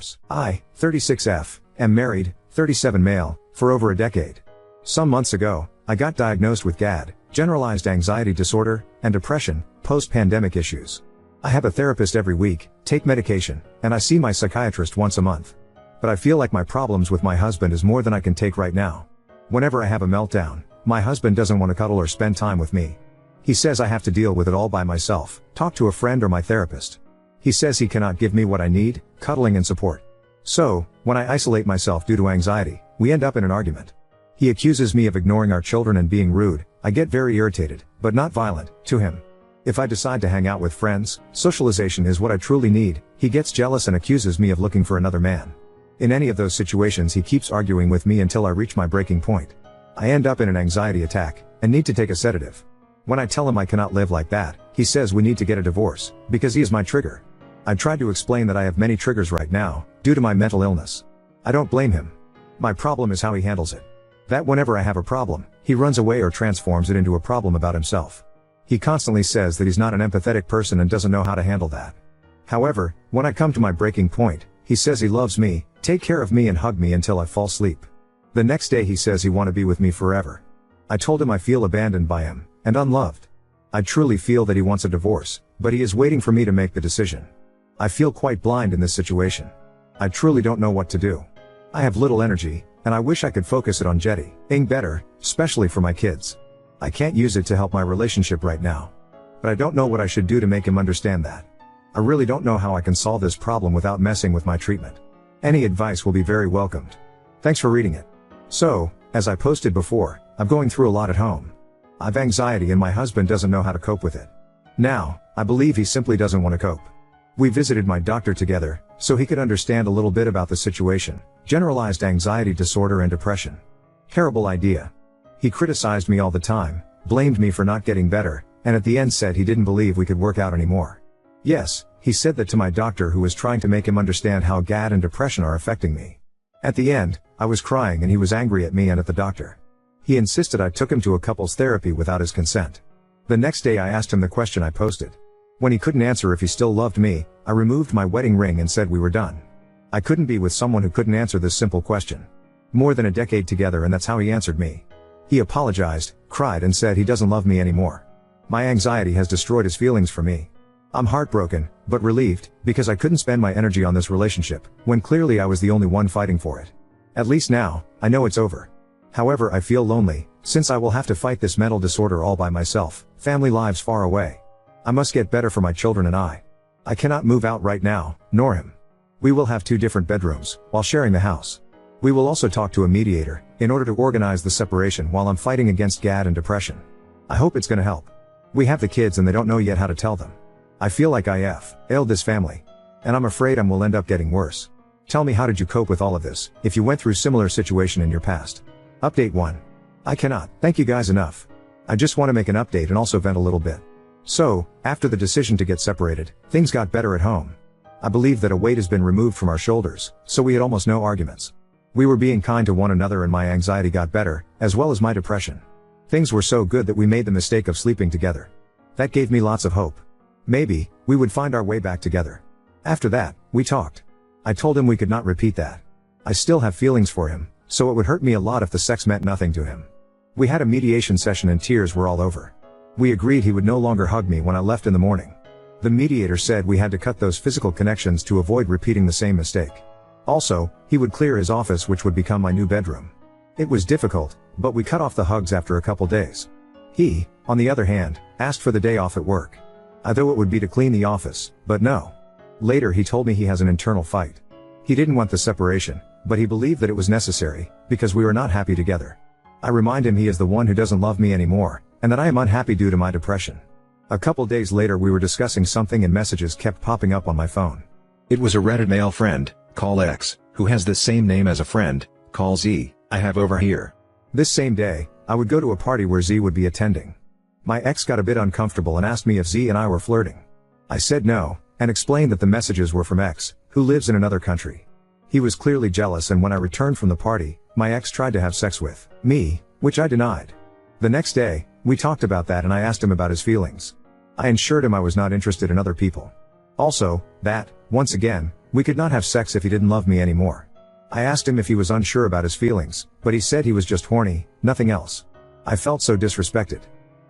Forbes. I, 36F, am married, 37 male, for over a decade. Some months ago, I got diagnosed with GAD, generalized anxiety disorder, and depression, post-pandemic issues. I have a therapist every week, take medication, and I see my psychiatrist once a month. But I feel like my problems with my husband is more than I can take right now. Whenever I have a meltdown, my husband doesn't want to cuddle or spend time with me. He says I have to deal with it all by myself, talk to a friend or my therapist. He says he cannot give me what I need, cuddling and support. So, when I isolate myself due to anxiety, we end up in an argument. He accuses me of ignoring our children and being rude. I get very irritated, but not violent, to him. If I decide to hang out with friends, socialization is what I truly need. He gets jealous and accuses me of looking for another man. In any of those situations he keeps arguing with me until I reach my breaking point. I end up in an anxiety attack, and need to take a sedative. When I tell him I cannot live like that, he says we need to get a divorce, because he is my trigger. I tried to explain that I have many triggers right now, due to my mental illness. I don't blame him. My problem is how he handles it. That whenever I have a problem, he runs away or transforms it into a problem about himself. He constantly says that he's not an empathetic person and doesn't know how to handle that. However, when I come to my breaking point, he says he loves me, take care of me and hug me until I fall asleep. The next day he says he wants to be with me forever. I told him I feel abandoned by him, and unloved. I truly feel that he wants a divorce, but he is waiting for me to make the decision. I feel quite blind in this situation. I truly don't know what to do. I have little energy, and I wish I could focus it on getting better, especially for my kids. I can't use it to help my relationship right now. But I don't know what I should do to make him understand that. I really don't know how I can solve this problem without messing with my treatment. Any advice will be very welcomed. Thanks for reading it. So, as I posted before, I'm going through a lot at home. I've anxiety and my husband doesn't know how to cope with it. Now, I believe he simply doesn't want to cope. We visited my doctor together, so he could understand a little bit about the situation, generalized anxiety disorder and depression. Terrible idea. He criticized me all the time, blamed me for not getting better, and at the end said he didn't believe we could work out anymore. Yes, he said that to my doctor who was trying to make him understand how GAD and depression are affecting me. At the end, I was crying and he was angry at me and at the doctor. He insisted I took him to a couples therapy without his consent. The next day I asked him the question I posted. When he couldn't answer if he still loved me, I removed my wedding ring and said we were done. I couldn't be with someone who couldn't answer this simple question. More than a decade together and that's how he answered me. He apologized, cried and said he doesn't love me anymore. My anxiety has destroyed his feelings for me. I'm heartbroken, but relieved, because I couldn't spend my energy on this relationship, when clearly I was the only one fighting for it. At least now, I know it's over. However, I feel lonely, since I will have to fight this mental disorder all by myself, family lives far away. I must get better for my children and I cannot move out right now, nor him. We will have 2 different bedrooms, while sharing the house. We will also talk to a mediator, in order to organize the separation while I'm fighting against GAD and depression. I hope it's gonna help. We have the kids and they don't know yet how to tell them. I feel like I failed this family. And I'm afraid I will end up getting worse. Tell me, how did you cope with all of this, if you went through similar situation in your past? Update 1. I cannot thank you guys enough. I just want to make an update and also vent a little bit. So, after the decision to get separated, things got better at home. I believe that a weight has been removed from our shoulders, so we had almost no arguments. We were being kind to one another and my anxiety got better, as well as my depression. Things were so good that we made the mistake of sleeping together. That gave me lots of hope. Maybe we would find our way back together. After that, we talked. I told him we could not repeat that. I still have feelings for him, so it would hurt me a lot if the sex meant nothing to him. We had a mediation session and tears were all over. We agreed he would no longer hug me when I left in the morning. The mediator said we had to cut those physical connections to avoid repeating the same mistake. Also, he would clear his office, which would become my new bedroom. It was difficult, but we cut off the hugs after a couple days. He, on the other hand, asked for the day off at work. I thought it would be to clean the office, but no. Later he told me he has an internal fight. He didn't want the separation, but he believed that it was necessary, because we were not happy together. I remind him he is the one who doesn't love me anymore, and that I am unhappy due to my depression. A couple days later we were discussing something and messages kept popping up on my phone. It was a Reddit male friend, call X, who has the same name as a friend, call Z, I have over here. This same day, I would go to a party where Z would be attending. My ex got a bit uncomfortable and asked me if Z and I were flirting. I said no, and explained that the messages were from X, who lives in another country. He was clearly jealous, and when I returned from the party, my ex tried to have sex with me, which I denied. The next day, we talked about that and I asked him about his feelings. I assured him I was not interested in other people. Also, that, once again, We could not have sex if he didn't love me anymore. I asked him if he was unsure about his feelings, but he said he was just horny, nothing else. I felt so disrespected.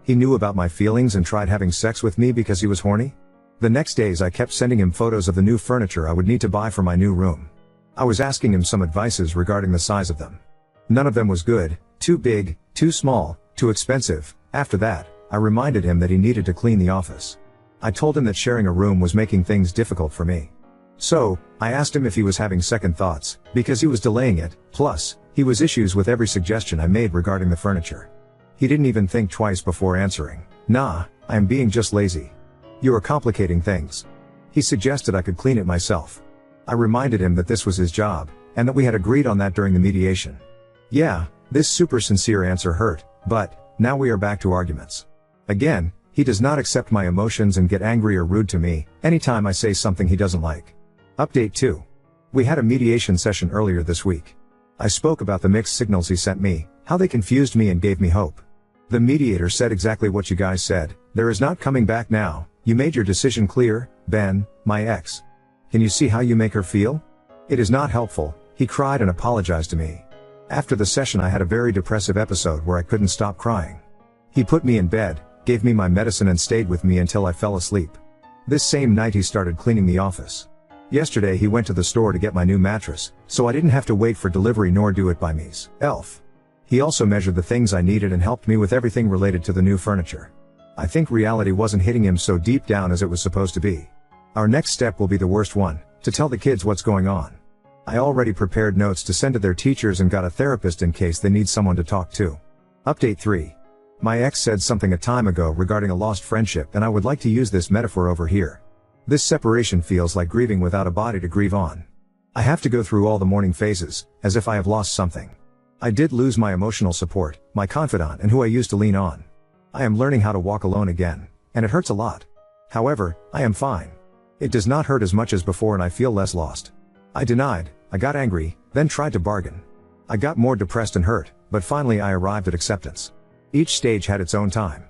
He knew about my feelings and tried having sex with me because he was horny? The next days I kept sending him photos of the new furniture I would need to buy for my new room. I was asking him some advices regarding the size of them. None of them was good, too big, too small, too expensive. After that, I reminded him that he needed to clean the office. I told him that sharing a room was making things difficult for me. So, I asked him if he was having second thoughts, because he was delaying it, plus, he was issues with every suggestion I made regarding the furniture. He didn't even think twice before answering, "Nah, I am being just lazy. You are complicating things." He suggested I could clean it myself. I reminded him that this was his job, and that we had agreed on that during the mediation. Yeah, this super sincere answer hurt, but, now we are back to arguments. Again, he does not accept my emotions and get angry or rude to me, anytime I say something he doesn't like. Update 2. We had a mediation session earlier this week. I spoke about the mixed signals he sent me, how they confused me and gave me hope. The mediator said exactly what you guys said, there is not coming back now, you made your decision clear, Ben, my ex. Can you see how you make her feel? It is not helpful, he cried and apologized to me. After the session I had a very depressive episode where I couldn't stop crying. He put me in bed, gave me my medicine and stayed with me until I fell asleep. This same night he started cleaning the office. Yesterday he went to the store to get my new mattress, so I didn't have to wait for delivery nor do it by myself. He also measured the things I needed and helped me with everything related to the new furniture. I think reality wasn't hitting him so deep down as it was supposed to be. Our next step will be the worst one, to tell the kids what's going on. I already prepared notes to send to their teachers and got a therapist in case they need someone to talk to. Update 3. My ex said something a time ago regarding a lost friendship and I would like to use this metaphor over here. This separation feels like grieving without a body to grieve on. I have to go through all the mourning phases, as if I have lost something. I did lose my emotional support, my confidant and who I used to lean on. I am learning how to walk alone again, and it hurts a lot. However, I am fine. It does not hurt as much as before and I feel less lost. I denied, I got angry, then tried to bargain. I got more depressed and hurt, but finally I arrived at acceptance. Each stage had its own time.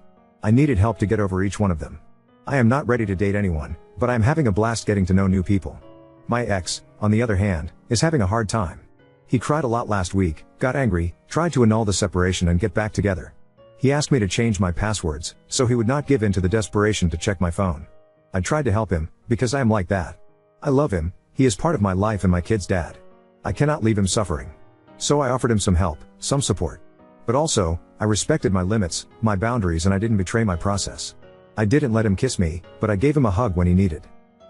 I needed help to get over each one of them. I am not ready to date anyone, but I am having a blast getting to know new people. My ex, on the other hand, is having a hard time. He cried a lot last week, got angry, tried to annul the separation and get back together. He asked me to change my passwords, so he would not give in to the desperation to check my phone. I tried to help him, because I am like that. I love him, he is part of my life and my kid's dad. I cannot leave him suffering. So I offered him some help, some support. But also, I respected my limits, my boundaries and I didn't betray my process. I didn't let him kiss me, but I gave him a hug when he needed.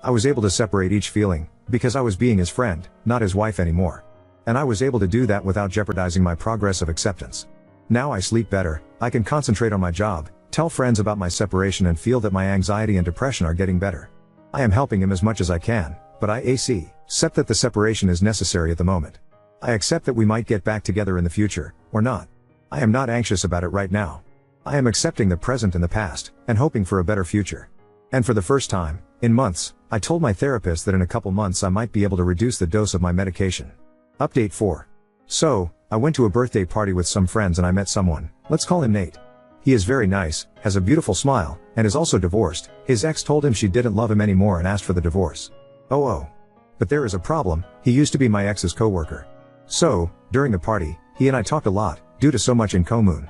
I was able to separate each feeling, because I was being his friend, not his wife anymore. And I was able to do that without jeopardizing my progress of acceptance. Now I sleep better, I can concentrate on my job, tell friends about my separation and feel that my anxiety and depression are getting better. I am helping him as much as I can, but I accept that the separation is necessary at the moment. I accept that we might get back together in the future, or not. I am not anxious about it right now. I am accepting the present and the past, and hoping for a better future. And for the first time, in months, I told my therapist that in a couple months I might be able to reduce the dose of my medication. Update 4. So, I went to a birthday party with some friends and I met someone, let's call him Nate. He is very nice, has a beautiful smile, and is also divorced. His ex told him she didn't love him anymore and asked for the divorce. Oh. But there is a problem, he used to be my ex's coworker. So, during the party, he and I talked a lot, due to so much in common.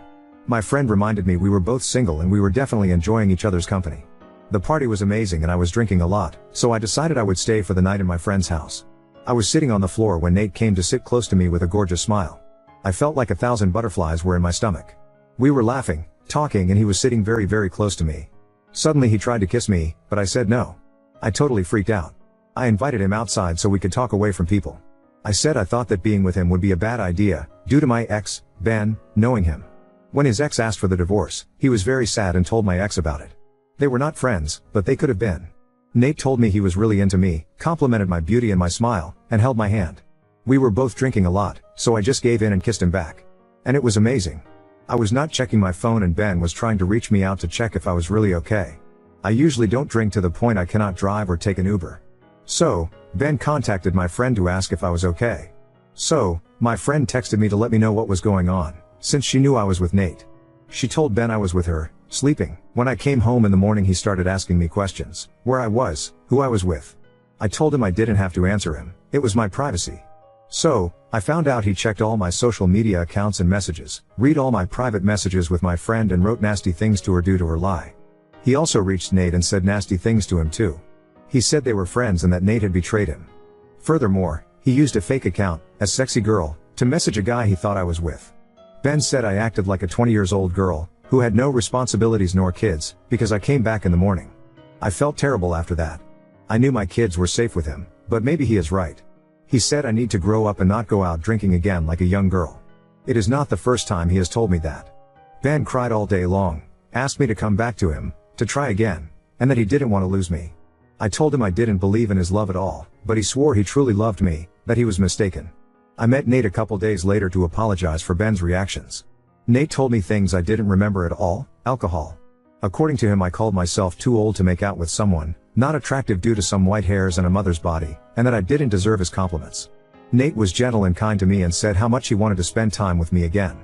My friend reminded me we were both single and we were definitely enjoying each other's company. The party was amazing and I was drinking a lot, so I decided I would stay for the night in my friend's house. I was sitting on the floor when Nate came to sit close to me with a gorgeous smile. I felt like 1,000 butterflies were in my stomach. We were laughing, talking and he was sitting very, very close to me. Suddenly he tried to kiss me, but I said no. I totally freaked out. I invited him outside so we could talk away from people. I said I thought that being with him would be a bad idea, due to my ex, Ben, knowing him. When his ex asked for the divorce, he was very sad and told my ex about it. They were not friends, but they could have been. Nate told me he was really into me, complimented my beauty and my smile, and held my hand. We were both drinking a lot, so I just gave in and kissed him back. And it was amazing. I was not checking my phone and Ben was trying to reach me out to check if I was really okay. I usually don't drink to the point I cannot drive or take an Uber. So, Ben contacted my friend to ask if I was okay. So, my friend texted me to let me know what was going on, since she knew I was with Nate. She told Ben I was with her, sleeping. When I came home in the morning he started asking me questions, where I was, who I was with. I told him I didn't have to answer him, it was my privacy. So, I found out he checked all my social media accounts and messages, read all my private messages with my friend and wrote nasty things to her due to her lie. He also reached Nate and said nasty things to him too. He said they were friends and that Nate had betrayed him. Furthermore, he used a fake account, as Sexy Girl, to message a guy he thought I was with. Ben said I acted like a 20-year-old girl, who had no responsibilities nor kids, because I came back in the morning. I felt terrible after that. I knew my kids were safe with him, but maybe he is right. He said I need to grow up and not go out drinking again like a young girl. It is not the first time he has told me that. Ben cried all day long, asked me to come back to him, to try again, and that he didn't want to lose me. I told him I didn't believe in his love at all, but he swore he truly loved me, that he was mistaken. I met Nate a couple days later to apologize for Ben's reactions. Nate told me things I didn't remember at all, alcohol. According to him, I called myself too old to make out with someone, not attractive due to some white hairs and a mother's body, and that I didn't deserve his compliments. Nate was gentle and kind to me and said how much he wanted to spend time with me again.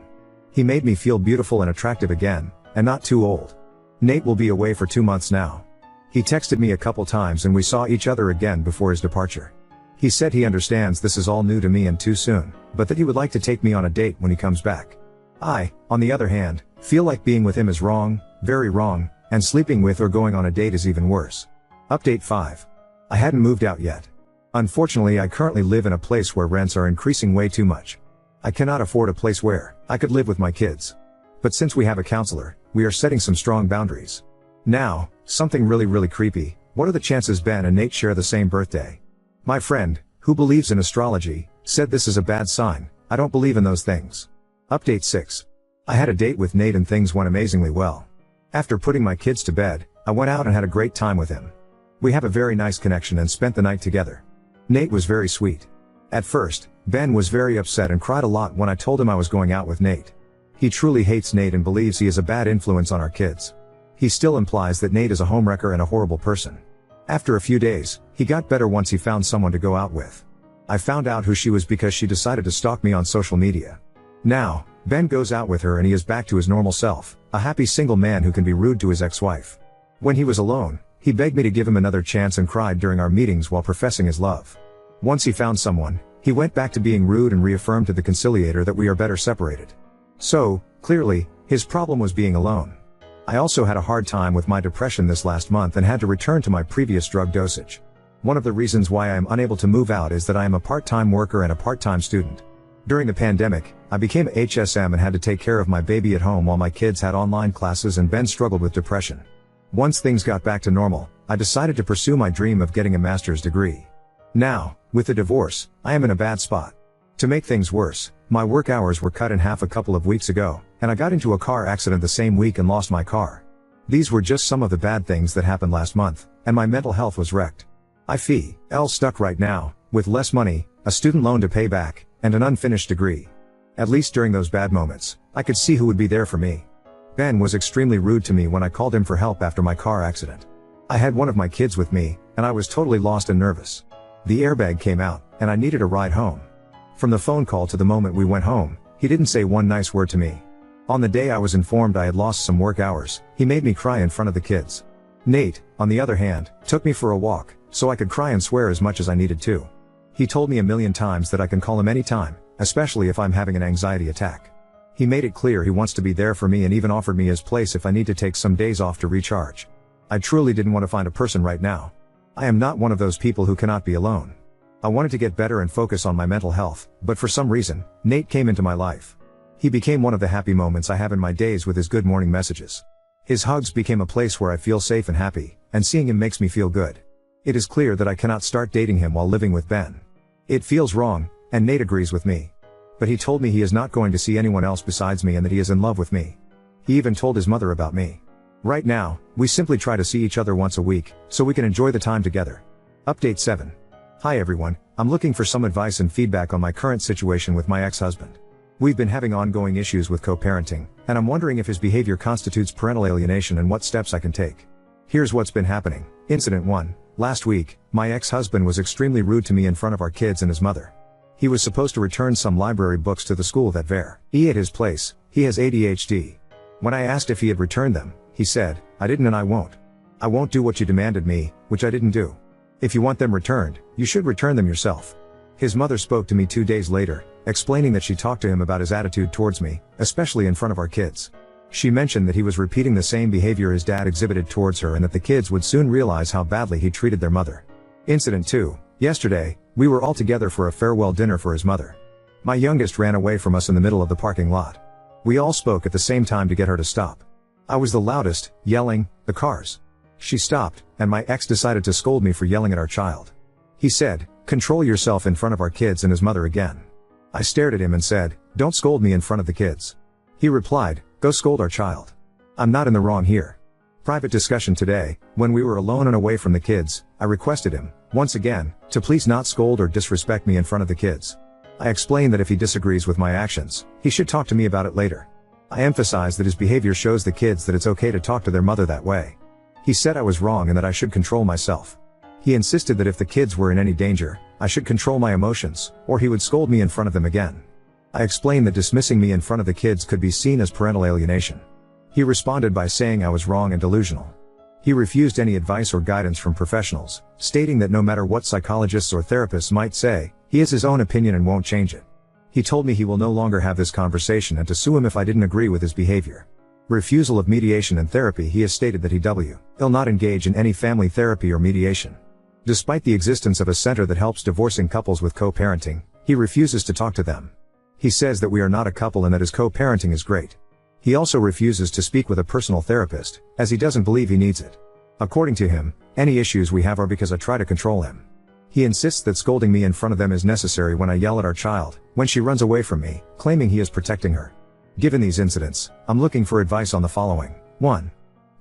He made me feel beautiful and attractive again, and not too old. Nate will be away for 2 months now. He texted me a couple times and we saw each other again before his departure. He said he understands this is all new to me and too soon, but that he would like to take me on a date when he comes back. I, on the other hand, feel like being with him is wrong, very wrong, and sleeping with or going on a date is even worse. Update 5. I hadn't moved out yet. Unfortunately, I currently live in a place where rents are increasing way too much. I cannot afford a place where I could live with my kids. But since we have a counselor, we are setting some strong boundaries. Now, something really creepy. What are the chances Ben and Nate share the same birthday? My friend, who believes in astrology, said this is a bad sign. I don't believe in those things. Update 6. I had a date with Nate and things went amazingly well. After putting my kids to bed, I went out and had a great time with him. We have a very nice connection and spent the night together. Nate was very sweet. At first, Ben was very upset and cried a lot when I told him I was going out with Nate. He truly hates Nate and believes he is a bad influence on our kids. He still implies that Nate is a homewrecker and a horrible person. After a few days, he got better once he found someone to go out with. I found out who she was because she decided to stalk me on social media. Now, Ben goes out with her and he is back to his normal self, a happy single man who can be rude to his ex-wife. When he was alone, he begged me to give him another chance and cried during our meetings while professing his love. Once he found someone, he went back to being rude and reaffirmed to the conciliator that we are better separated. So, clearly, his problem was being alone. I also had a hard time with my depression this last month and had to return to my previous drug dosage. One of the reasons why I am unable to move out is that I am a part-time worker and a part-time student. During the pandemic, I became HSM and had to take care of my baby at home while my kids had online classes and Ben struggled with depression. Once things got back to normal, I decided to pursue my dream of getting a master's degree. Now, with the divorce, I am in a bad spot. To make things worse, my work hours were cut in half a couple of weeks ago, and I got into a car accident the same week and lost my car. These were just some of the bad things that happened last month, and my mental health was wrecked. I feel stuck right now, with less money, a student loan to pay back, and an unfinished degree. At least during those bad moments, I could see who would be there for me. Ben was extremely rude to me when I called him for help after my car accident. I had one of my kids with me, and I was totally lost and nervous. The airbag came out, and I needed a ride home. From the phone call to the moment we went home, he didn't say one nice word to me. On the day I was informed I had lost some work hours, he made me cry in front of the kids. Nate, on the other hand, took me for a walk, so I could cry and swear as much as I needed to. He told me a million times that I can call him anytime, especially if I'm having an anxiety attack. He made it clear he wants to be there for me and even offered me his place if I need to take some days off to recharge. I truly didn't want to find a person right now. I am not one of those people who cannot be alone. I wanted to get better and focus on my mental health, but for some reason, Nate came into my life. He became one of the happy moments I have in my days with his good morning messages. His hugs became a place where I feel safe and happy, and seeing him makes me feel good. It is clear that I cannot start dating him while living with Ben. It feels wrong, and Nate agrees with me. But he told me he is not going to see anyone else besides me and that he is in love with me. He even told his mother about me. Right now, we simply try to see each other once a week, so we can enjoy the time together. Update 7. Hi everyone, I'm looking for some advice and feedback on my current situation with my ex-husband. We've been having ongoing issues with co-parenting, and I'm wondering if his behavior constitutes parental alienation and what steps I can take. Here's what's been happening. Incident 1. Last week, my ex-husband was extremely rude to me in front of our kids and his mother. He was supposed to return some library books to the school that were at his place. He has ADHD. When I asked if he had returned them, he said, "I didn't and I won't. I won't do what you demanded me," which I didn't do. If you want them returned, you should return them yourself. His mother spoke to me 2 days later, explaining that she talked to him about his attitude towards me, especially in front of our kids. She mentioned that he was repeating the same behavior his dad exhibited towards her and that the kids would soon realize how badly he treated their mother. Incident 2. Yesterday, we were all together for a farewell dinner for his mother. My youngest ran away from us in the middle of the parking lot. We all spoke at the same time to get her to stop. I was the loudest, yelling, "The cars." She stopped, and my ex decided to scold me for yelling at our child. He said, "Control yourself in front of our kids and his mother again." I stared at him and said, "Don't scold me in front of the kids." He replied, "Go scold our child. I'm not in the wrong here." Private discussion today, when we were alone and away from the kids, I requested him, once again, to please not scold or disrespect me in front of the kids. I explained that if he disagrees with my actions, he should talk to me about it later. I emphasized that his behavior shows the kids that it's okay to talk to their mother that way. He said I was wrong and that I should control myself. He insisted that if the kids were in any danger, I should control my emotions, or he would scold me in front of them again. I explained that dismissing me in front of the kids could be seen as parental alienation. He responded by saying I was wrong and delusional. He refused any advice or guidance from professionals, stating that no matter what psychologists or therapists might say, he has his own opinion and won't change it. He told me he will no longer have this conversation and to sue him if I didn't agree with his behavior. Refusal of mediation and therapy. He has stated that he will not engage in any family therapy or mediation. Despite the existence of a center that helps divorcing couples with co-parenting, he refuses to talk to them. He says that we are not a couple and that his co-parenting is great. He also refuses to speak with a personal therapist, as he doesn't believe he needs it. According to him, any issues we have are because I try to control him. He insists that scolding me in front of them is necessary when I yell at our child, when she runs away from me, claiming he is protecting her. Given these incidents, I'm looking for advice on the following. 1.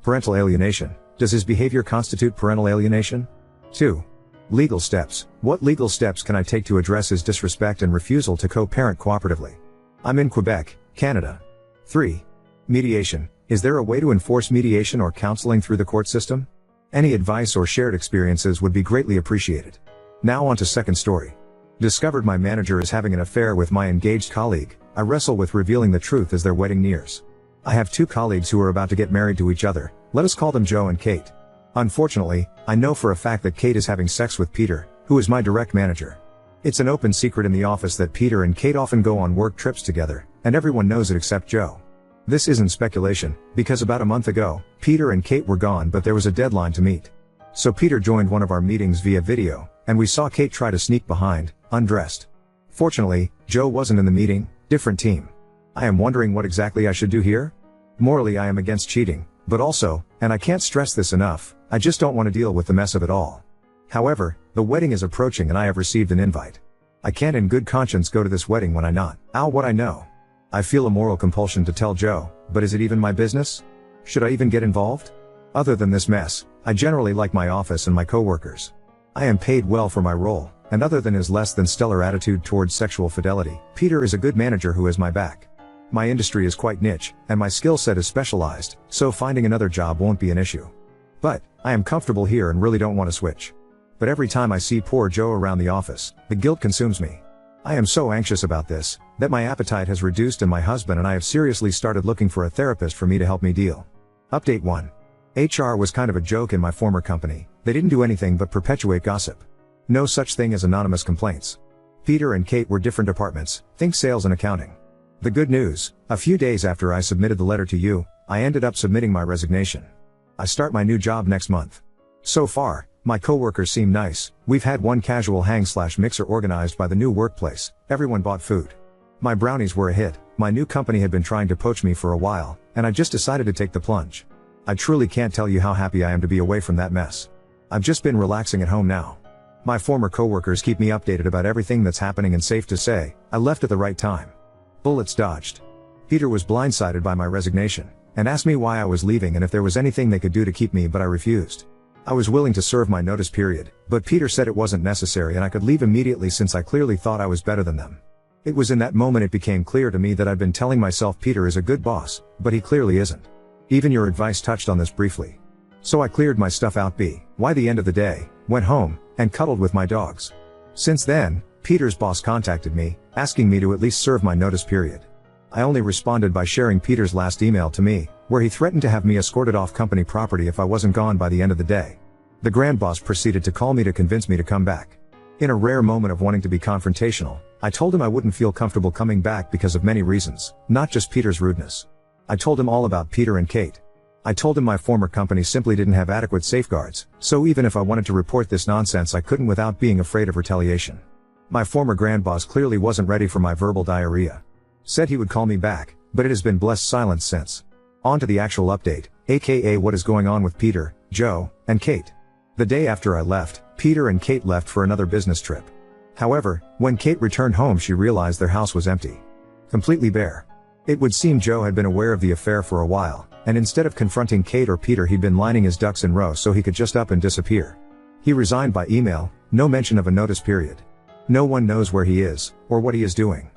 Parental alienation. Does his behavior constitute parental alienation? 2. Legal steps. What legal steps can I take to address his disrespect and refusal to co-parent cooperatively? I'm in Quebec, Canada. 3. Mediation. Is there a way to enforce mediation or counseling through the court system? Any advice or shared experiences would be greatly appreciated. Now on to second story. Discovered my manager is having an affair with my engaged colleague. I wrestle with revealing the truth as their wedding nears. I have 2 colleagues who are about to get married to each other. Let us call them Joe and Kate. Unfortunately, I know for a fact that Kate is having sex with Peter, who is my direct manager. It's an open secret in the office that Peter and Kate often go on work trips together, and everyone knows it except Joe. This isn't speculation, because about a month ago, Peter and Kate were gone but there was a deadline to meet. So Peter joined one of our meetings via video, and we saw Kate try to sneak behind, undressed. Fortunately, Joe wasn't in the meeting, different team. I am wondering what exactly I should do here? Morally I am against cheating, but also, and I can't stress this enough, I just don't want to deal with the mess of it all. However, the wedding is approaching and I have received an invite. I can't in good conscience go to this wedding when I not what I know. I feel a moral compulsion to tell Joe, but is it even my business? Should I even get involved? Other than this mess, I generally like my office and my coworkers. I am paid well for my role, and other than his less than stellar attitude towards sexual fidelity, Peter is a good manager who has my back. My industry is quite niche, and my skill set is specialized, so finding another job won't be an issue. But, I am comfortable here and really don't want to switch. But every time I see poor Joe around the office, the guilt consumes me. I am so anxious about this, that my appetite has reduced and my husband and I have seriously started looking for a therapist for me to help me deal. Update 1. HR was kind of a joke in my former company. They didn't do anything but perpetuate gossip. No such thing as anonymous complaints. Peter and Kate were different departments, think sales and accounting. The good news, a few days after I submitted the letter to you, I ended up submitting my resignation. I start my new job next month. So far, my coworkers seem nice. We've had one casual hang/mixer organized by the new workplace. Everyone bought food. My brownies were a hit. My new company had been trying to poach me for a while, and I just decided to take the plunge. I truly can't tell you how happy I am to be away from that mess. I've just been relaxing at home now. My former coworkers keep me updated about everything that's happening and safe to say, I left at the right time. Bullets dodged. Peter was blindsided by my resignation, and asked me why I was leaving and if there was anything they could do to keep me, but I refused. I was willing to serve my notice period, but Peter said it wasn't necessary and I could leave immediately since I clearly thought I was better than them. It was in that moment it became clear to me that I'd been telling myself Peter is a good boss, but he clearly isn't. Even your advice touched on this briefly. So I cleared my stuff out by the end of the day, went home, and cuddled with my dogs. Since then, Peter's boss contacted me, asking me to at least serve my notice period. I only responded by sharing Peter's last email to me, where he threatened to have me escorted off company property if I wasn't gone by the end of the day. The grand boss proceeded to call me to convince me to come back. In a rare moment of wanting to be confrontational, I told him I wouldn't feel comfortable coming back because of many reasons, not just Peter's rudeness. I told him all about Peter and Kate. I told him my former company simply didn't have adequate safeguards, so even if I wanted to report this nonsense I couldn't without being afraid of retaliation. My former grand boss clearly wasn't ready for my verbal diarrhea. Said he would call me back, but it has been blessed silence since. On to the actual update, aka what is going on with Peter, Joe, and Kate. The day after I left, Peter and Kate left for another business trip. However, when Kate returned home she realized their house was empty. Completely bare. It would seem Joe had been aware of the affair for a while, and instead of confronting Kate or Peter he'd been lining his ducks in row so he could just up and disappear. He resigned by email, no mention of a notice period. No one knows where he is, or what he is doing.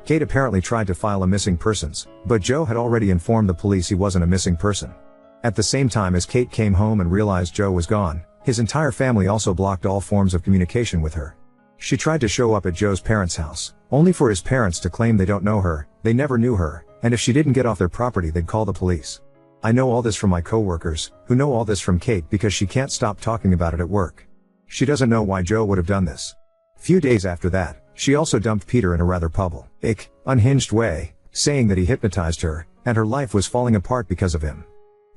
Kate apparently tried to file a missing persons, but Joe had already informed the police he wasn't a missing person. At the same time as Kate came home and realized Joe was gone, his entire family also blocked all forms of communication with her. She tried to show up at Joe's parents' house, only for his parents to claim they don't know her, they never knew her, and if she didn't get off their property they'd call the police. I know all this from my coworkers, who know all this from Kate because she can't stop talking about it at work. She doesn't know why Joe would have done this. Few days after that, she also dumped Peter in a rather public, unhinged way, saying that he hypnotized her, and her life was falling apart because of him.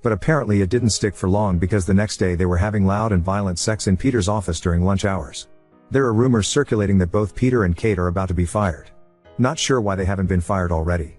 But apparently it didn't stick for long because the next day they were having loud and violent sex in Peter's office during lunch hours. There are rumors circulating that both Peter and Kate are about to be fired. Not sure why they haven't been fired already.